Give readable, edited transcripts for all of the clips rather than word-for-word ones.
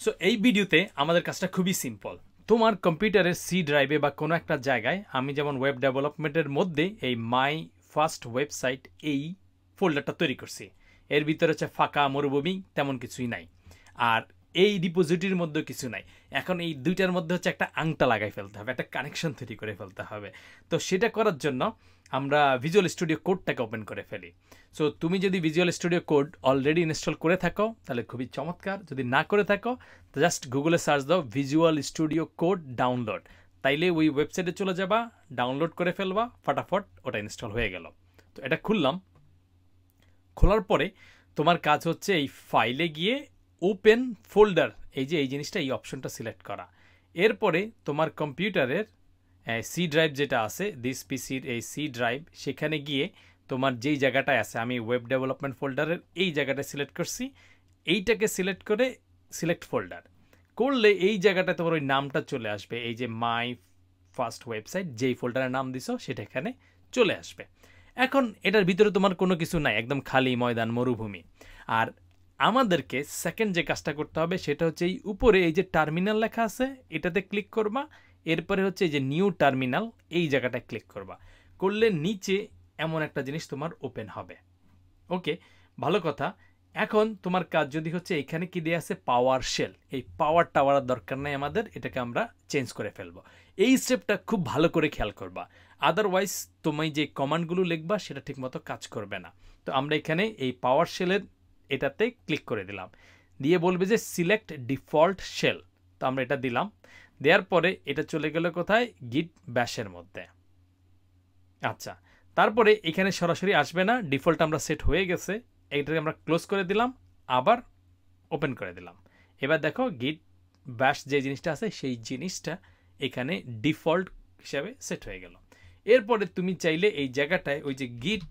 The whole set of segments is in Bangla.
সো এই ভিডিওতে আমাদের কাজটা খুবই সিম্পল। তোমার কম্পিউটারের সি ড্রাইভে বা কোনো একটা জায়গায় আমি যেমন ওয়েব ডেভেলপমেন্টের মধ্যে এই মাই ফার্স্ট ওয়েবসাইট এই ফোল্ডারটা তৈরি করছি। এর ভিতরে হচ্ছে ফাঁকা মরুভূমি, তেমন কিছুই নাই। আর এই রিপোজিটরির মধ্যে কিছু নাই। এখন এই দুইটার মধ্যে হচ্ছে একটা আংটা লাগাই ফেলতে হবে, একটা কানেকশন তৈরি করে ফেলতে হবে। তো সেটা করার জন্য আমরা ভিজুয়াল স্টুডিও কোডটাকে ওপেন করে ফেলি। সো তুমি যদি visual studio code already install করে থাকো তাহলে খুবই চমৎকার। যদি না করে থাকো তো জাস্ট গুগলে সার্চ দাও ভিজুয়াল স্টুডিও কোড ডাউনলোড, তাইলে ওই ওয়েবসাইটে চলে যাবা, ডাউনলোড করে ফেলবা, ফটাফট ওটা ইনস্টল হয়ে গেল। তো এটা খুললাম। খোলার পরে তোমার কাজ হচ্ছে এই ফাইলে গিয়ে ওপেন ফোল্ডার, এই যে এই জিনিসটা, এই অপশনটা সিলেক্ট করা। এরপরে তোমার কম্পিউটারের সি ড্রাইভ যেটা আছে, দিস পিসির এই সি ড্রাইভ, সেখানে গিয়ে তোমার যেই জায়গাটায় আছে, আমি ওয়েব ডেভেলপমেন্ট ফোল্ডারের এই জায়গাটা সিলেক্ট করছি, এইটাকে সিলেক্ট করে সিলেক্ট ফোল্ডার করলে এই জায়গাটায় তোমার ওই নামটা চলে আসবে, এই যে মাই ফার্স্ট ওয়েবসাইট, যেই ফোল্ডারের নাম দিছো সেটা এখানে চলে আসবে। এখন এটার ভিতরে তোমার কোনো কিছু নাই, একদম খালি ময়দান, মরুভূমি। আর আমাদেরকে সেকেন্ড যে কাজটা করতে হবে সেটা হচ্ছে এই উপরে এই যে টার্মিনাল লেখা আছে এটাতে ক্লিক করবা। এরপরে হচ্ছে এই যে নিউ টার্মিনাল, এই জায়গাটায় ক্লিক করবা। করলে নিচে এমন একটা জিনিস তোমার ওপেন হবে। ওকে, ভালো কথা। এখন তোমার কাজ যদি হচ্ছে এখানে কি দেওয়া আছে পাওয়ার শেল, এই পাওয়ার টাওয়ার দরকার নাই আমাদের, এটাকে আমরা চেঞ্জ করে ফেলবো। এই স্টেপটা খুব ভালো করে খেয়াল করবা, আদারওয়াইজ তুমি যে কমান্ডগুলো লিখবা সেটা ঠিকমতো কাজ করবে না। তো আমরা এখানে এই পাওয়ার শেলের এটাতে ক্লিক করে দিলাম, দিয়ে বলবে যে সিলেক্ট ডিফল্ট শেল। তো আমরা এটা দিলাম, দেওয়ার পরে এটা চলে গেল কোথায়, গিট ব্যাশের মধ্যে। আচ্ছা, তারপরে এখানে সরাসরি আসবে না, ডিফল্ট আমরা সেট হয়ে গেছে, এটাকে আমরা ক্লোজ করে দিলাম, আবার ওপেন করে দিলাম। এবার দেখো গিট ব্যাশ যে জিনিসটা আছে সেই জিনিসটা এখানে ডিফল্ট হিসাবে সেট হয়ে গেল। এরপরে তুমি চাইলে এই জায়গাটায় ওই যে গিট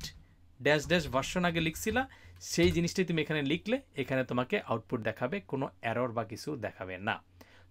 ড্যাশ ড্যাশ ভার্সন আগে লিখছিলা সেই জিনিসটাই তুমি এখানে লিখলে এখানে তোমাকে আউটপুট দেখাবে, কোনো এরর বা কিছু দেখাবে না।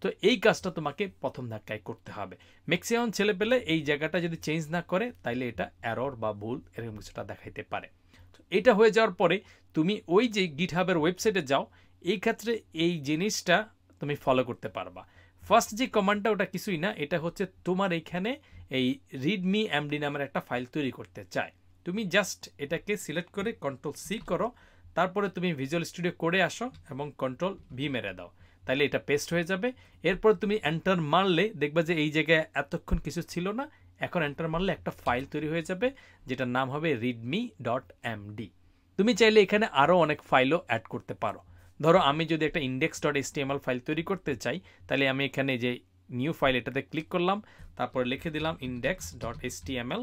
তো এই কাজটা তোমাকে প্রথম ধাক্কায় করতে হবে। ম্যাক্সিমাম ছেলে পেলে এই জায়গাটা যদি চেঞ্জ না করে তাইলে এটা এরর বা ভুল এরকম কিছুটা দেখাইতে পারে। তো এটা হয়ে যাওয়ার পরে তুমি ওই যে গিটহাবের ওয়েবসাইটে যাও, এই ক্ষেত্রে এই জিনিসটা তুমি ফলো করতে পারবা। ফার্স্ট যে কমান্ডটা ওটা কিছুই না, এটা হচ্ছে তোমার এইখানে এই রিডমি এমডি নামের একটা ফাইল তৈরি করতে চায়। তুমি জাস্ট এটাকে সিলেক্ট করে কন্ট্রোল সি করো, তারপরে তুমি ভিজুয়াল স্টুডিও কোডে আসো এবং কন্ট্রোল ভি মেরে দাও, তাহলে এটা পেস্ট হয়ে যাবে। এরপর তুমি এন্টার মারলে দেখবা যে এই জায়গায় এতক্ষণ কিছু ছিল না, এখন এন্টার মারলে একটা ফাইল তৈরি হয়ে যাবে যেটার নাম হবে readme.md। তুমি চাইলে এখানে আরও অনেক ফাইলও অ্যাড করতে পারো। ধরো আমি যদি একটা index.html ফাইল তৈরি করতে চাই, তাহলে আমি এখানে যে নিউ ফাইল এটাতে ক্লিক করলাম, তারপরে লিখে দিলাম index.html,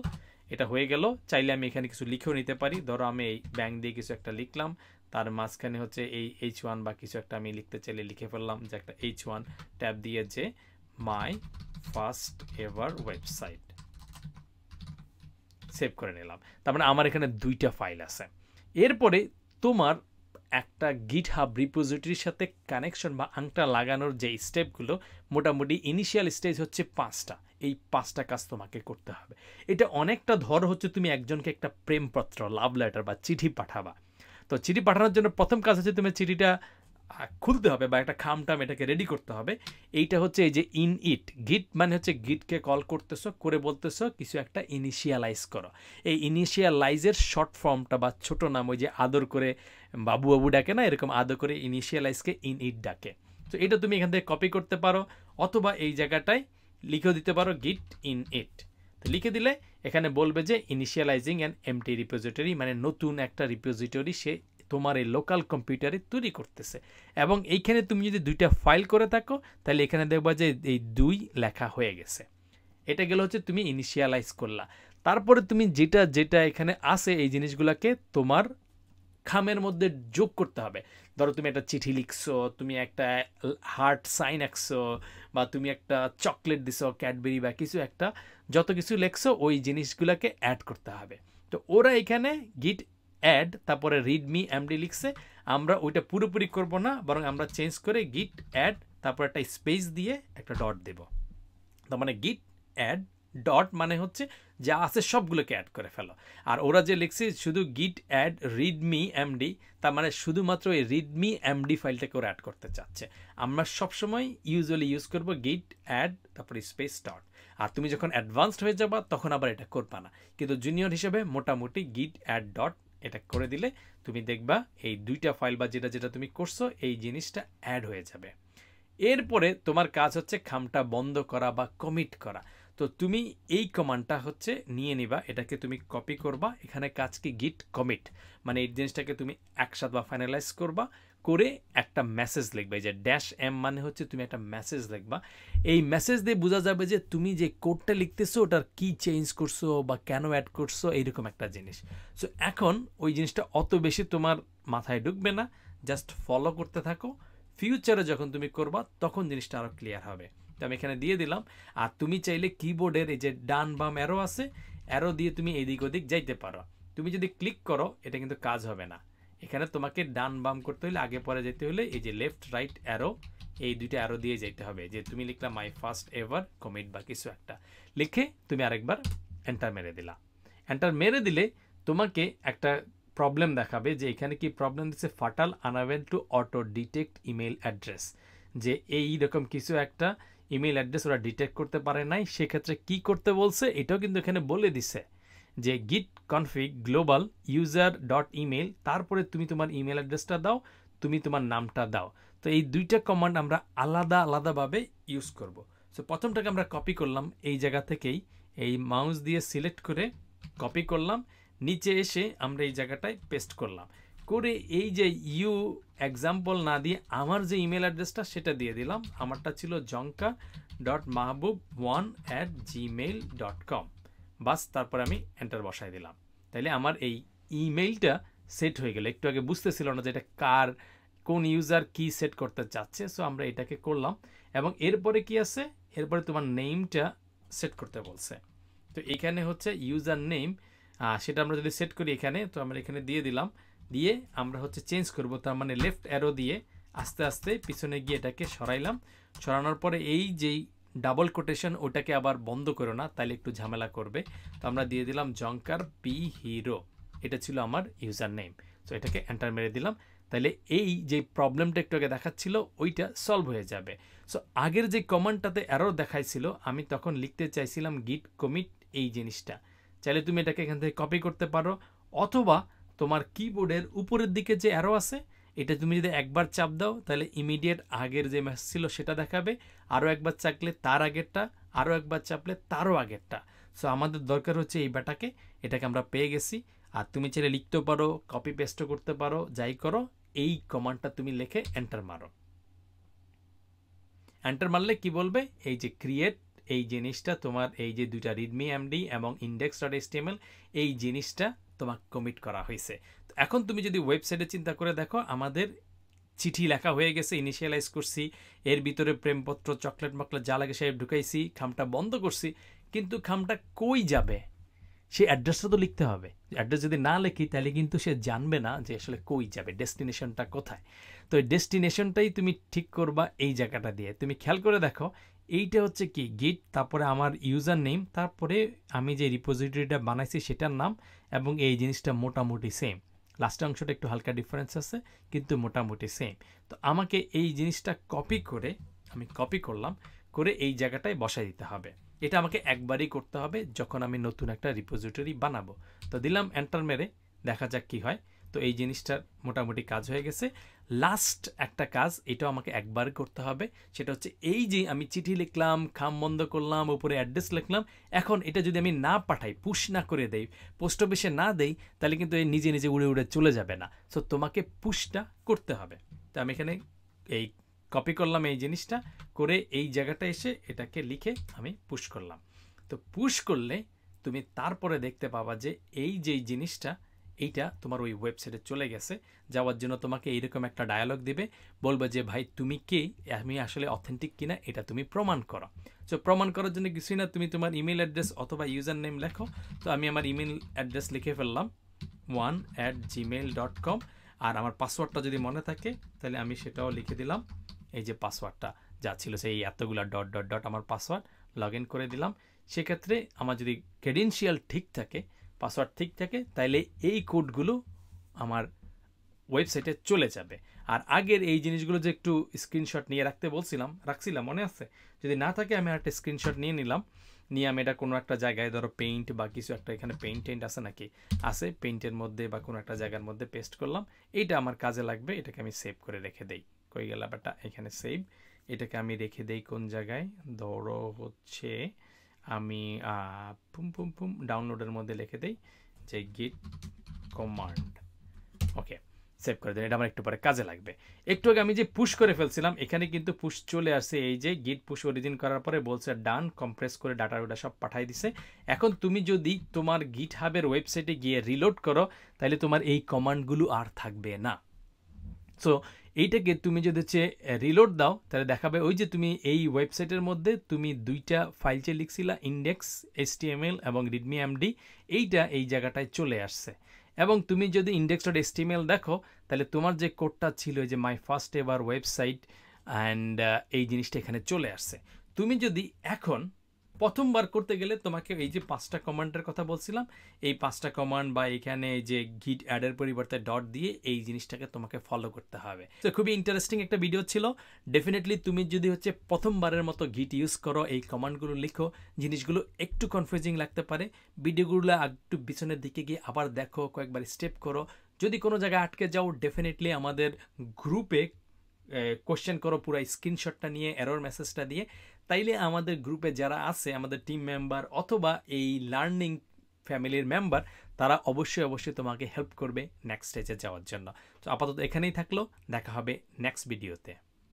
এটা হয়ে গেল। চাইলে আমি এখানে কিছু লিখেও নিতে পারি, ধরো আমি এই ব্যাংক দিয়ে কিছু একটা লিখলাম, তার মাঝখানে হচ্ছে এই H1 বা কিছু একটা আমি লিখতে চাইলে লিখে ফেললাম যে একটা H1 ট্যাব দিয়ে যে my first ever website, save করে নিলাম। তার মানে আমার এখানে দুইটা ফাইল আছে। এরপরে তোমার একটা গিটহাব রিপোজিটরির সাথে কানেকশন বা আংটা লাগানোর যে স্টেপগুলো, মোটামুটি ইনিশিয়াল স্টেজ হচ্ছে 5টা। এই 5টা কাজ তোমাকে করতে হবে। এটা অনেকটা, ধর হচ্ছে তুমি একজনকে একটা প্রেমপত্র, লাভ লেটার বা চিঠি পাঠাবা। তো চিঠি পাঠানোর জন্য প্রথম কাজ হচ্ছে তুমি চিঠিটা খুলতে হবে বা একটা খামটাম এটাকে রেডি করতে হবে। এইটা হচ্ছে এই যে ইন ইট, গিট মানে হচ্ছে গিটকে কল করতেছো, করে বলতেছো কিছু একটা ইনিশিয়ালাইজ করো। এই ইনিশিয়ালাইজের শর্ট ফর্মটা বা ছোট নাম, ওই যে আদর করে বাবু বাবু ডাকে না, এরকম আদর করে ইনিশিয়ালাইজকে ইন ইট ডাকে। তো এটা তুমি এখান থেকে কপি করতে পারো, অথবা এই জায়গাটায় লিখেও দিতে পারো গিট ইন ইট। তো লিখে দিলে এখানে বলবে যে ইনিশিয়ালাইজিং অ্যান এমটি রিপোজিটরি, মানে নতুন একটা রিপোজিটরি সে তোমার এই লোকাল কম্পিউটারে তৈরি করতেছে। এবং এইখানে তুমি যদি দুইটা ফাইল করে থাকো তাহলে এখানে দেখবা যে এই 2 লেখা হয়ে গেছে। এটা গেল হচ্ছে তুমি ইনিশিয়ালাইজ করলা। তারপরে তুমি যেটা যেটা এখানে আছে এই জিনিসগুলোকে তোমার খামের মধ্যে যোগ করতে হবে। ধরো তুমি একটা চিঠি লিখছো, তুমি একটা হার্ট সাইন আঁকছো, বা তুমি একটা চকলেট দিছো, ক্যাডবেরি বা কিছু একটা, যত কিছু লিখছো ওই জিনিসগুলোকে অ্যাড করতে হবে। তো ওরা এখানে গিট অ্যাড তারপরে রিডমি এমডি লিখছে, আমরা ওইটা পুরোপুরি করব না, বরং আমরা চেঞ্জ করে গিট অ্যাড তারপর একটা স্পেস দিয়ে একটা ডট দেব। তার মানে গিট অ্যাড ডট মানে হচ্ছে যা আছে সবগুলোকে অ্যাড করে ফেলো। আর ওরা যে লিখছে শুধু গিট অ্যাড রিডমি এমডি, তার মানে শুধুমাত্র এই রিডমি এমডি ফাইলটাকে ওরা অ্যাড করতে চাচ্ছে। আমরা সবসময় ইউজুয়ালি ইউজ করবো গিট অ্যাড তারপরে স্পেস স্টার্ট। আর তুমি যখন অ্যাডভান্সড হয়ে যাবা তখন আবার এটা করবা না, কিন্তু জুনিয়র হিসেবে মোটামুটি গিট অ্যাড ডট এটা করে দিলে তুমি দেখবা এই দুইটা ফাইল বা যেটা যেটা তুমি করছো এই জিনিসটা অ্যাড হয়ে যাবে। এরপরে তোমার কাজ হচ্ছে খামটা বন্ধ করা বা কমিট করা। তো তুমি এই কমান্ডটা হচ্ছে নিয়ে নিবা, এটাকে তুমি কপি করবা, এখানে কাজ কি গিট কমিট, মানে এই জিনিসটাকে তুমি একসাথে বা ফাইনালাইজ করবা, করে একটা মেসেজ লিখবে। যে ড্যাশ এম মানে হচ্ছে তুমি একটা মেসেজ লিখবা। এই মেসেজ দিয়ে বোঝা যাবে যে তুমি যে কোডটা লিখতেছো ওটার কি চেঞ্জ করছো বা কেন অ্যাড করছো, এইরকম একটা জিনিস। সো এখন ওই জিনিসটা অত বেশি তোমার মাথায় ঢুকবে না, জাস্ট ফলো করতে থাকো। ফিউচারে যখন তুমি করবা তখন জিনিসটা আরও ক্লিয়ার হবে। তো আমি এখানে দিয়ে দিলাম। আর তুমি চাইলে কিবোর্ডের এই যে ডান বাম অ্যারো আছে, অ্যারো দিয়ে তুমি এদিক ওদিক যাইতে পারো। তুমি যদি ক্লিক করো এটা কিন্তু কাজ হবে না, এখানে তোমাকে ডান বাম করতে হলে আগে পরে যেতে হলে এই যে লেফট রাইট অ্যারো, এই দুইটা অ্যারো দিয়ে যেতে হবে। যে তুমি লিখলা মাই ফার্স্ট এভার কমিট বা কিছু একটা লিখে তুমি আরেকবার এন্টার মেরে দিলা। এন্টার মেরে দিলে তোমাকে একটা প্রবলেম দেখাবে, যে এখানে কি প্রবলেম দিচ্ছে, fatal unable to auto detect email address, যে এই রকম কিছু একটা ইমেল অ্যাড্রেস ওরা ডিটেক্ট করতে পারে নাই। সেক্ষেত্রে কি করতে বলছে এটাও কিন্তু এখানে বলে দিছে, যে গিট config global user dot email, তারপরে তুমি তোমার ইমেল অ্যাড্রেসটা দাও, তুমি তোমার নামটা দাও। তো এই দুইটা কমান্ড আমরা আলাদা আলাদাভাবে ইউজ করব। সো প্রথমটাকে আমরা কপি করলাম, এই জায়গা থেকেই এই মাউস দিয়ে সিলেক্ট করে কপি করলাম, নিচে এসে আমরা এই জায়গাটায় পেস্ট করলাম, করে এই যে ইউ এক্সাম্পল না দিয়ে আমার যে ইমেল অ্যাড্রেসটা সেটা দিয়ে দিলাম। আমারটা ছিল jonka.mahbub1@gmail.com। বাস, তারপর আমি এন্টার বসাই দিলাম। তাইলে আমার এই ইমেইলটা সেট হয়ে গেল। একটু আগে বুঝতেছিল না যে এটা কার, কোন ইউজার কি সেট করতে চাচ্ছে। সো আমরা এটাকে করলাম, এবং এরপরে কি আছে, এরপরে তোমার নেমটা সেট করতে বলছে। তো এখানে হচ্ছে ইউজার নেম, সেটা আমরা যদি সেট করি এখানে, তো আমরা এখানে দিয়ে দিলাম, দিয়ে আমরা হচ্ছে চেঞ্জ করব। তার মানে লেফট অ্যারো দিয়ে আস্তে আস্তে পিছনে গিয়ে এটাকে সরাইলাম। সরানোর পরে এই যেই ডাবল কোটেশন ওটাকে আবার বন্ধ করো না, তাহলে একটু ঝামেলা করবে। তো আমরা দিয়ে দিলাম জঙ্কার পি হিরো, এটা ছিল আমার ইউজার নেম। তো এটাকে এন্টার মেরে দিলাম, তাহলে এই যে প্রবলেমটা একটু আগে দেখাচ্ছিল ওইটা সলভ হয়ে যাবে। সো আগের যে কমান্ডটাতে এরর দেখাইছিল, আমি তখন লিখতে চাইছিলাম গিট কমিট এই জিনিসটা। চাইলে তুমি এটাকে এখান থেকে কপি করতে পারো, অথবা তোমার কিবোর্ডের উপরের দিকে যে অ্যারো আছে এটা তুমি যদি একবার চাপ দাও তাহলে ইমিডিয়েট আগের যে মেসেজ ছিল সেটা দেখাবে, আরও একবার চাপলে তার আগেরটা, আরও একবার চাপলে তারও আগেরটা। সো আমাদের দরকার হচ্ছে এই ব্যাটাকে, এটাকে আমরা পেয়ে গেছি। আর তুমি চাইলে লিখতেও পারো, কপি পেস্টও করতে পারো, যাই করো, এই কমান্ডটা তুমি লিখে এন্টার মারো। এন্টার মারলে কি বলবে, এই যে ক্রিয়েট এই জিনিসটা তোমার এই যে দুইটা রিডমি এমডি এবং index.html এই জিনিসটা তোমার কমিট করা হয়েছে। তো এখন তুমি যদি ওয়েবসাইটে চিন্তা করে দেখো, আমাদের চিঠি লেখা হয়ে গেছে, ইনিশিয়ালাইজ করছি, এর ভিতরে প্রেমপত্র চকলেট মকলেট যা লাগে সব ঢুকাইছি, খামটা বন্ধ করছি, কিন্তু খামটা কই যাবে সেই অ্যাড্রেসটা তো লিখতে হবে। অ্যাড্রেস যদি না লিখি তাহলে কিন্তু সে জানবে না যে আসলে কই যাবে, ডেস্টিনেশনটা কোথায়। তো এই ডেস্টিনেশনটাই তুমি ঠিক করবা এই জায়গাটা দিয়ে। তুমি খেয়াল করে দেখো, এইটা হচ্ছে কি গিট, তারপরে আমার ইউজার নেম, তারপরে আমি যে রিপোজিটরিটা বানাইছি সেটার নাম, এবং এই জিনিসটা মোটামুটি সেম। লাস্ট অংশটা একটু হালকা ডিফারেন্স আছে, কিন্তু মোটামুটি সেম। তো আমাকে এই জিনিসটা কপি করে, আমি কপি করলাম, করে এই জায়গাটায় বসাই দিতে হবে। এটা আমাকে একবারই করতে হবে যখন আমি নতুন একটা রিপোজিটরি বানাবো। তো দিলাম এন্টার মেরে, দেখা যাক কি হয়। তো এই জিনিসটার মোটামুটি কাজ হয়ে গেছে। লাস্ট একটা কাজ, এটাও আমাকে একবার করতে হবে, সেটা হচ্ছে এই যে আমি চিঠি লিখলাম, খাম বন্ধ করলাম, উপরে অ্যাড্রেস লিখলাম, এখন এটা যদি আমি না পাঠাই, পুশ না করে দেই, পোস্ট অফিসে না দেই, তাহলে কিন্তু এই নিজে নিজে উড়ে উড়ে চলে যাবে না। সো তোমাকে পুশটা করতে হবে। তো আমি এখানে এই কপি করলাম এই জিনিসটা, করে এই জায়গাটা এসে এটাকে লিখে আমি পুশ করলাম। তো পুশ করলে তুমি তারপরে দেখতে পাবা যে এই যে জিনিসটা, এইটা তোমার ওই ওয়েবসাইটে চলে গেছে। যাওয়ার জন্য তোমাকে এইরকম একটা ডায়ালগ দিবে, বলবে যে ভাই তুমি কে, আমি আসলে অথেন্টিক কিনা এটা তুমি প্রমাণ করো। সো প্রমাণ করার জন্য কিছুই না, তুমি তোমার ইমেল অ্যাড্রেস অথবা ইউজার নেম লেখো। তো আমি আমার ইমেল অ্যাড্রেস লিখে ফেললাম 1@gmail.com, আর আমার পাসওয়ার্ডটা যদি মনে থাকে তাহলে আমি সেটাও লিখে দিলাম। এই যে পাসওয়ার্ডটা যা ছিল সেই এতগুলা ডট ডট ডট আমার পাসওয়ার্ড, লগ ইন করে দিলাম। সেক্ষেত্রে আমার যদি ক্রেডেনশিয়াল ঠিক থাকে, পাসওয়ার্ড ঠিক থাকে, তাইলে এই কোডগুলো আমার ওয়েবসাইটে চলে যাবে। আর আগের এই জিনিসগুলো যে একটু স্ক্রিনশট নিয়ে রাখছিলাম মনে আছে? যদি না থাকে আমি একটা স্ক্রিনশট নিয়ে নিলাম, নিয়ে আমি এটা কোনো একটা জায়গায়, ধরো পেইন্ট বা কিছু একটা, এখানে পেইন্ট আছে নাকি, আছে, পেইন্টের মধ্যে বা কোনো একটা জায়গার মধ্যে পেস্ট করলাম। এইটা আমার কাজে লাগবে, এটাকে আমি সেভ করে রেখে দেই। কই গেল ব্যাপারটা? এখানে সেভ। এটাকে আমি রেখে দেই কোন জায়গায়? ধরো হচ্ছে আমি ডাউনলোডের মধ্যে লিখে দেই যে গিট কমান্ড। ওকে, সেভ করে দেন। এটা আমার একটু পরে কাজে লাগবে। একটু আগে আমি যে পুশ করে ফেলছিলাম, এখানে কিন্তু পুশ চলে আসছে। এই যে গিট পুশ অরিজিন করার পরে বলছে ডান, কম্প্রেস করে ডাটা ওটা সব পাঠাই দিছে। এখন তুমি যদি তোমার গিট হাবের ওয়েবসাইটে গিয়ে রিলোড করো, তাহলে তোমার এই কমান্ডগুলো আর থাকবে না। সো এইটাকে তুমি যদি হচ্ছে রিলোড দাও, তাহলে দেখাবে ওই যে তুমি এই ওয়েবসাইটের মধ্যে তুমি দুইটা ফাইল চেয়ে লিখছিলা, ইন্ডেক্স HTML এবং রিডমি এমডি, এইটা এই জায়গাটায় চলে আসছে। এবং তুমি যদি index.html দেখো, তাহলে তোমার যে কোডটা ছিল যে my first ever website and এই জিনিসটা এখানে চলে আসছে। তুমি যদি এখন প্রথমবার করতে গেলে তোমাকে এই যে 5টা কমান্ডের কথা বলছিলাম, এই 5টা কমান্ড বা এখানে যে গিট অ্যাডের পরিবর্তে ডট দিয়ে এই জিনিসটাকে তোমাকে ফলো করতে হবে। তো খুবই ইন্টারেস্টিং একটা ভিডিও ছিল। ডেফিনেটলি তুমি যদি হচ্ছে প্রথমবারের মতো গিট ইউজ করো, এই কমান্ডগুলো লিখো, জিনিসগুলো একটু কনফিউজিং লাগতে পারে, ভিডিওগুলো একটু পিছনের দিকে গিয়ে আবার দেখো, কয়েকবার স্টেপ করো। যদি কোনো জায়গায় আটকে যাও, ডেফিনেটলি আমাদের গ্রুপে কোশ্চেন করো, পুরো স্ক্রিনশটটা নিয়ে, এরর মেসেজটা দিয়ে। তাইলে আমাদের গ্রুপে যারা আছে, আমাদের টিম মেম্বার অথবা এই লার্নিং ফ্যামিলির মেম্বার, তারা অবশ্যই তোমাকে হেল্প করবে নেক্সট স্টেজে যাওয়ার জন্য। তো আপাতত এখানেই থাকলো, দেখা হবে নেক্সট ভিডিওতে।